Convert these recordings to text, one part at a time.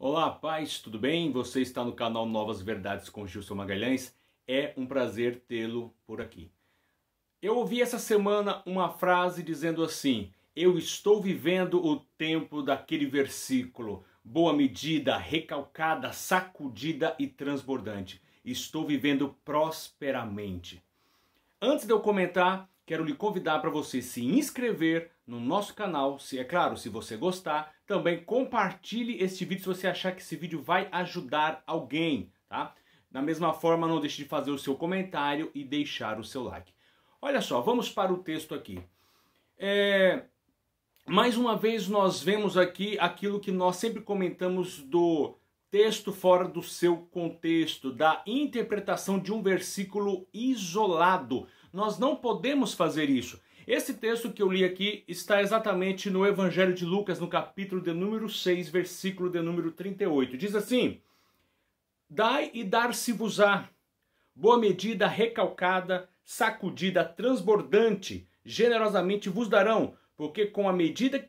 Olá, paz, tudo bem? Você está no canal Novas Verdades com Gilson Magalhães. É um prazer tê-lo por aqui. Eu ouvi essa semana uma frase dizendo assim: eu estou vivendo o tempo daquele versículo, boa medida, recalcada, sacudida e transbordante. Estou vivendo prosperamente. Antes de eu comentar, quero lhe convidar para você se inscrever no nosso canal, se é claro, se você gostar, também compartilhe este vídeo se você achar que esse vídeo vai ajudar alguém, tá? Da mesma forma, não deixe de fazer o seu comentário e deixar o seu like. Olha só, vamos para o texto aqui. Mais uma vez nós vemos aqui aquilo que nós sempre comentamos do texto fora do seu contexto, da interpretação de um versículo isolado. Nós não podemos fazer isso. Esse texto que eu li aqui está exatamente no Evangelho de Lucas, no capítulo de número 6, versículo de número 38. Diz assim: dai e dar-se-vos-á, boa medida, recalcada, sacudida, transbordante, generosamente vos darão, porque com a medida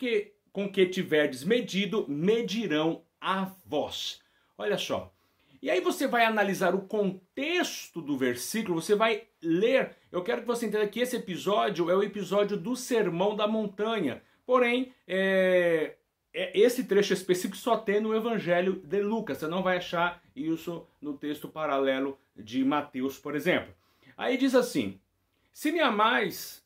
com que tiverdes medido, medirão a vós. Olha só. E aí você vai analisar o contexto do versículo, você vai ler. Eu quero que você entenda que esse episódio é o episódio do Sermão da Montanha. Porém, esse trecho específico só tem no Evangelho de Lucas. Você não vai achar isso no texto paralelo de Mateus, por exemplo. Aí diz assim: se amais,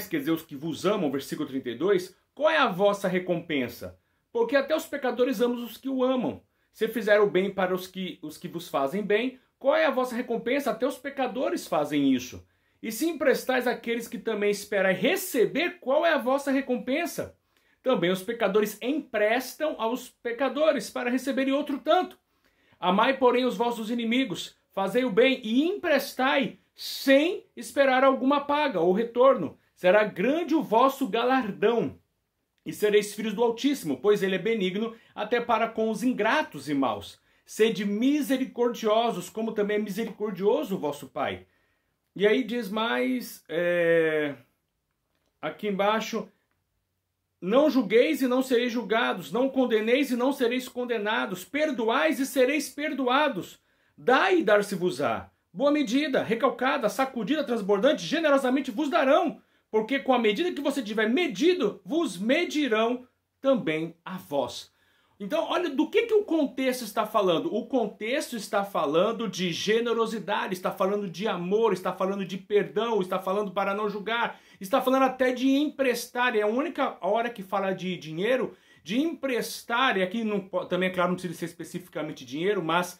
quer dizer, os que vos amam, versículo 32, qual é a vossa recompensa? Porque até os pecadores amam os que o amam. Se fizer o bem para os que vos fazem bem, qual é a vossa recompensa? Até os pecadores fazem isso. E se emprestais àqueles que também esperam receber, qual é a vossa recompensa? Também os pecadores emprestam aos pecadores para receberem outro tanto. Amai, porém, os vossos inimigos, fazei o bem e emprestai, sem esperar alguma paga ou retorno. Será grande o vosso galardão. E sereis filhos do Altíssimo, pois ele é benigno até para com os ingratos e maus. Sede misericordiosos, como também é misericordioso o vosso Pai. E aí diz mais, aqui embaixo: não julgueis e não sereis julgados, não condeneis e não sereis condenados, perdoais e sereis perdoados. Dai e dar-se-vos-á. Boa medida, recalcada, sacudida, transbordante, generosamente vos darão. Porque com a medida que você tiver medido, vos medirão também a vós. Então, olha do que o contexto está falando. O contexto está falando de generosidade, está falando de amor, está falando de perdão, está falando para não julgar, está falando até de emprestar. É a única hora que fala de dinheiro, de emprestar, e aqui não, também, é claro, não precisa ser especificamente dinheiro, mas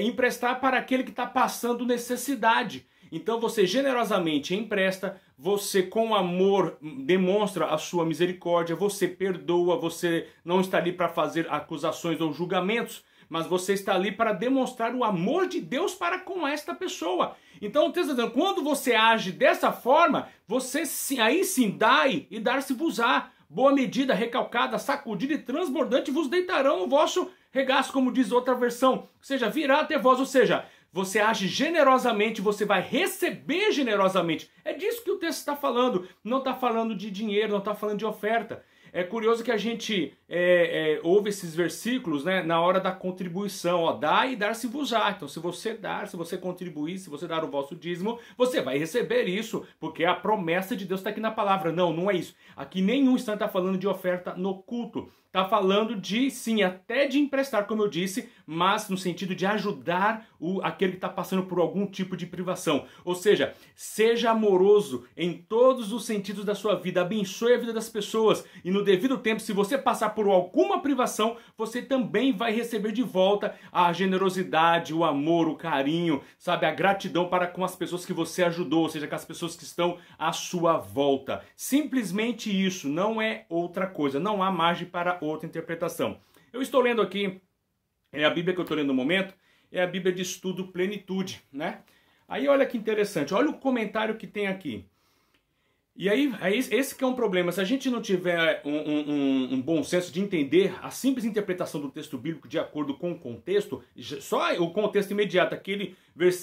emprestar para aquele que está passando necessidade. Então você generosamente empresta, você com amor demonstra a sua misericórdia, você perdoa, você não está ali para fazer acusações ou julgamentos, mas você está ali para demonstrar o amor de Deus para com esta pessoa. Então o texto está dizendo, quando você age dessa forma, você aí sim dai e dar-se-vos-á. Boa medida, recalcada, sacudida e transbordante vos deitarão o vosso regaço, como diz outra versão. Ou seja, virá até vós, ou seja, você age generosamente, você vai receber generosamente. É disso que o texto está falando. Não está falando de dinheiro, não está falando de oferta. É curioso que a gente ouve esses versículos, né, na hora da contribuição. Ó, dá e dar-se-vos-á. Então, se você dar, se você contribuir, se você dar o vosso dízimo, você vai receber isso, porque a promessa de Deus está aqui na palavra. Não, não é isso. Aqui nenhum instante está falando de oferta no culto. Está falando de, sim, até de emprestar, como eu disse, mas no sentido de ajudar aquele que está passando por algum tipo de privação. Ou seja, seja amoroso em todos os sentidos da sua vida, abençoe a vida das pessoas e no devido tempo, se você passar por alguma privação, você também vai receber de volta a generosidade, o amor, o carinho, sabe, a gratidão para com as pessoas que você ajudou, ou seja, com as pessoas que estão à sua volta. Simplesmente isso, não é outra coisa, não há margem para outra interpretação. Eu estou lendo aqui, a Bíblia que eu estou lendo no momento, é a Bíblia de Estudo Plenitude, né? Aí olha que interessante, olha o comentário que tem aqui. E aí, esse que é um problema. Se a gente não tiver um bom senso de entender a simples interpretação do texto bíblico de acordo com o contexto, só o contexto imediato,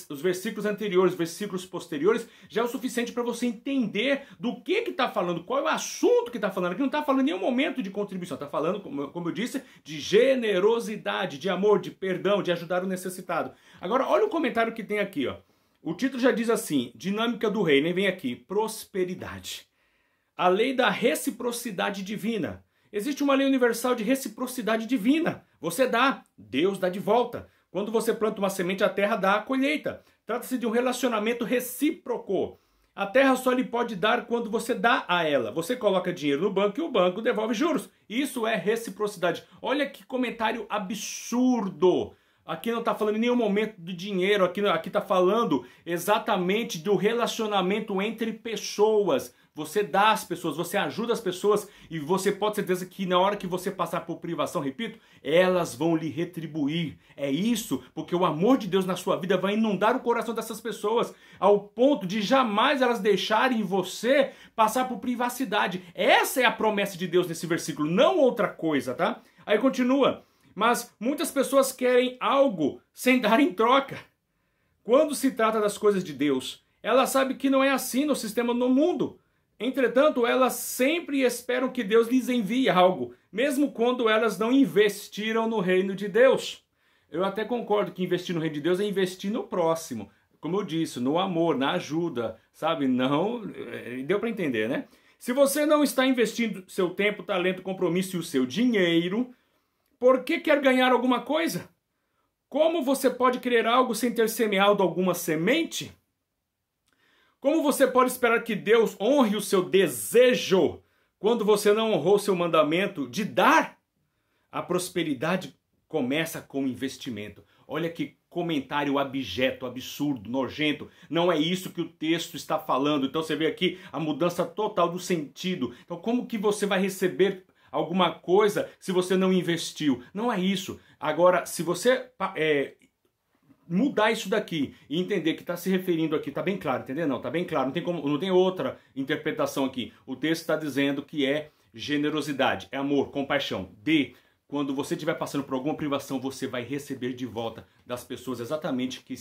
os versículos anteriores, versículos posteriores, já é o suficiente para você entender do que está falando, qual é o assunto que está falando. Aqui não está falando em nenhum momento de contribuição, está falando, como eu disse, de generosidade, de amor, de perdão, de ajudar o necessitado. Agora, olha o comentário que tem aqui, ó. O título já diz assim, dinâmica do reino, nem vem aqui, prosperidade. A lei da reciprocidade divina. Existe uma lei universal de reciprocidade divina. Você dá, Deus dá de volta. Quando você planta uma semente, a terra dá a colheita. Trata-se de um relacionamento recíproco. A terra só lhe pode dar quando você dá a ela. Você coloca dinheiro no banco e o banco devolve juros. Isso é reciprocidade. Olha que comentário absurdo. Aqui não está falando em nenhum momento do dinheiro, aqui está falando exatamente do relacionamento entre pessoas. Você dá às pessoas, você ajuda as pessoas e você pode ter certeza que na hora que você passar por privação, repito, elas vão lhe retribuir. É isso, porque o amor de Deus na sua vida vai inundar o coração dessas pessoas ao ponto de jamais elas deixarem você passar por privacidade. Essa é a promessa de Deus nesse versículo, não outra coisa, tá? Aí continua. Mas muitas pessoas querem algo sem dar em troca. Quando se trata das coisas de Deus, elas sabem que não é assim no sistema no mundo. Entretanto, elas sempre esperam que Deus lhes envie algo, mesmo quando elas não investiram no reino de Deus. Eu até concordo que investir no reino de Deus é investir no próximo. Como eu disse, no amor, na ajuda, sabe? Não, deu para entender, né? Se você não está investindo seu tempo, talento, compromisso e o seu dinheiro, por que quer ganhar alguma coisa? Como você pode querer algo sem ter semeado alguma semente? Como você pode esperar que Deus honre o seu desejo quando você não honrou seu mandamento de dar? A prosperidade começa com investimento. Olha que comentário abjeto, absurdo, nojento. Não é isso que o texto está falando. Então você vê aqui a mudança total do sentido. Então como que você vai receber alguma coisa se você não investiu? Não é isso. Agora, se você mudar isso daqui e entender que está se referindo aqui, está bem claro, entendeu? Não, está bem claro, não tem outra interpretação aqui. O texto está dizendo que é generosidade, é amor, compaixão. Quando você estiver passando por alguma privação, você vai receber de volta das pessoas exatamente que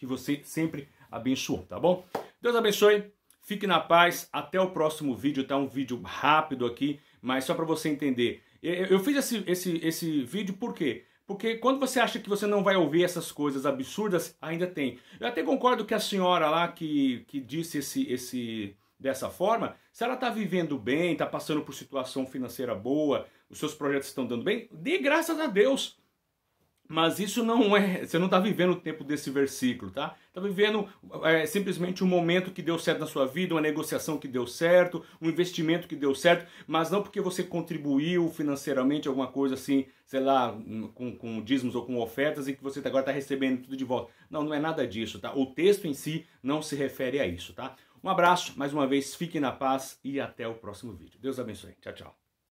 você sempre abençoou, tá bom? Deus abençoe, fique na paz, até o próximo vídeo, tá? Um vídeo rápido aqui, mas só para você entender. Eu fiz esse vídeo por quê? Porque quando você acha que você não vai ouvir essas coisas absurdas, ainda tem. Eu até concordo que a senhora lá que disse dessa forma, se ela está vivendo bem, está passando por situação financeira boa, os seus projetos estão dando bem, dê graças a Deus. Mas isso não é, você não está vivendo o tempo desse versículo, tá? Está vivendo simplesmente um momento que deu certo na sua vida, uma negociação que deu certo, um investimento que deu certo, mas não porque você contribuiu financeiramente alguma coisa assim, sei lá, com dízimos ou com ofertas e que você agora está recebendo tudo de volta. Não, não é nada disso, tá? O texto em si não se refere a isso, tá? Um abraço, mais uma vez, fique na paz e até o próximo vídeo. Deus abençoe. Tchau, tchau.